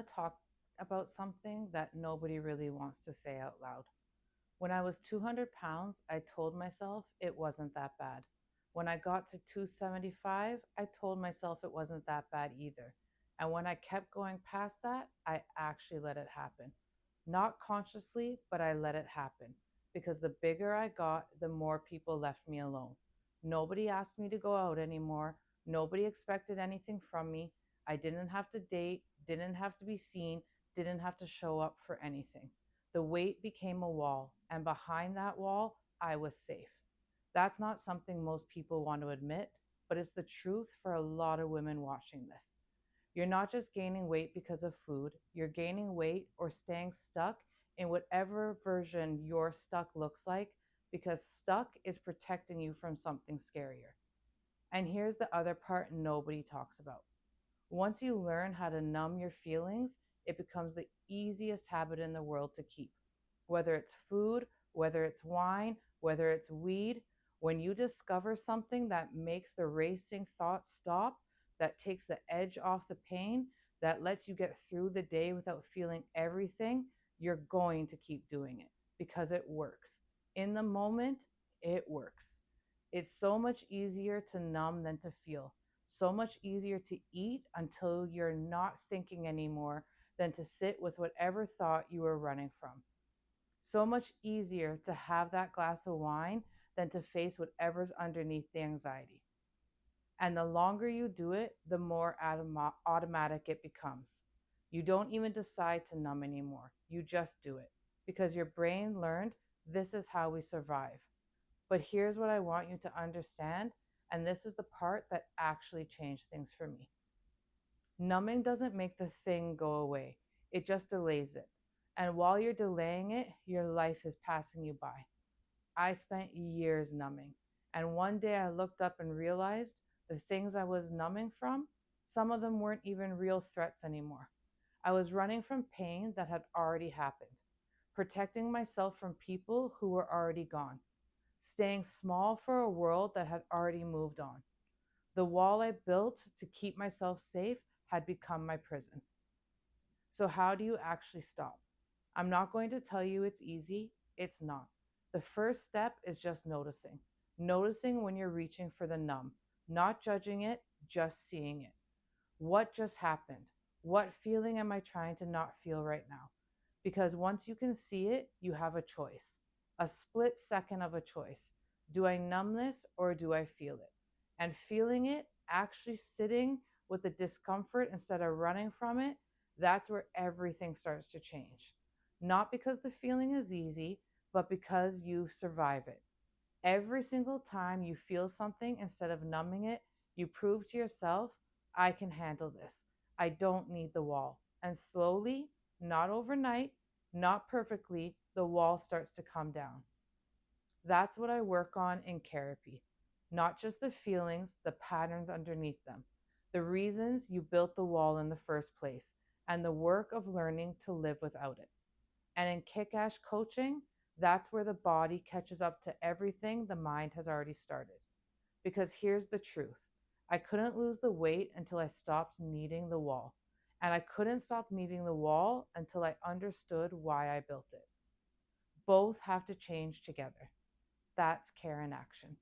to talk about something that nobody really wants to say out loud. When I was 200 pounds, I told myself it wasn't that bad. When I got to 275, I told myself it wasn't that bad either. And when I kept going past that, I actually let it happen. Not consciously, but I let it happen. Because the bigger I got, the more people left me alone. Nobody asked me to go out anymore. Nobody expected anything from me. I didn't have to date, didn't have to be seen, didn't have to show up for anything. The weight became a wall, and behind that wall, I was safe. That's not something most people want to admit, but it's the truth for a lot of women watching this. You're not just gaining weight because of food, you're gaining weight or staying stuck in whatever version your stuck looks like because stuck is protecting you from something scarier. And here's the other part nobody talks about. Once you learn how to numb your feelings, it becomes the easiest habit in the world to keep. Whether it's food, whether it's wine, whether it's weed, when you discover something that makes the racing thoughts stop, that takes the edge off the pain, that lets you get through the day without feeling everything, you're going to keep doing it because it works. In the moment, it works. It's so much easier to numb than to feel, so much easier to eat until you're not thinking anymore than to sit with whatever thought you were running from. So much easier to have that glass of wine than to face whatever's underneath the anxiety. And the longer you do it, the more automatic it becomes. You don't even decide to numb anymore. You just do it because your brain learned this is how we survive. But here's what I want you to understand, and this is the part that actually changed things for me. Numbing doesn't make the thing go away, it just delays it. And while you're delaying it, your life is passing you by. I spent years numbing, and one day I looked up and realized the things I was numbing from, some of them weren't even real threats anymore. I was running from pain that had already happened, protecting myself from people who were already gone, staying small for a world that had already moved on. The wall I built to keep myself safe had become my prison. So, how do you actually stop? I'm not going to tell you it's easy, it's not. The first step is just noticing. Noticing when you're reaching for the numb, not judging it, just seeing it. What just happened? What feeling am I trying to not feel right now? Because once you can see it, you have a choice, a split second of a choice. Do I numb this or do I feel it? And feeling it, actually sitting with the discomfort instead of running from it, that's where everything starts to change. Not because the feeling is easy, but because you survive it. Every single time you feel something instead of numbing it, you prove to yourself, I can handle this. I don't need the wall. And slowly, not overnight, not perfectly, the wall starts to come down. That's what I work on in therapy. Not just the feelings, the patterns underneath them, the reasons you built the wall in the first place, and the work of learning to live without it. And in kick ass coaching, that's where the body catches up to everything the mind has already started. Because here's the truth, I couldn't lose the weight until I stopped needing the wall. And I couldn't stop needing the wall until I understood why I built it. Both have to change together. That's care in action.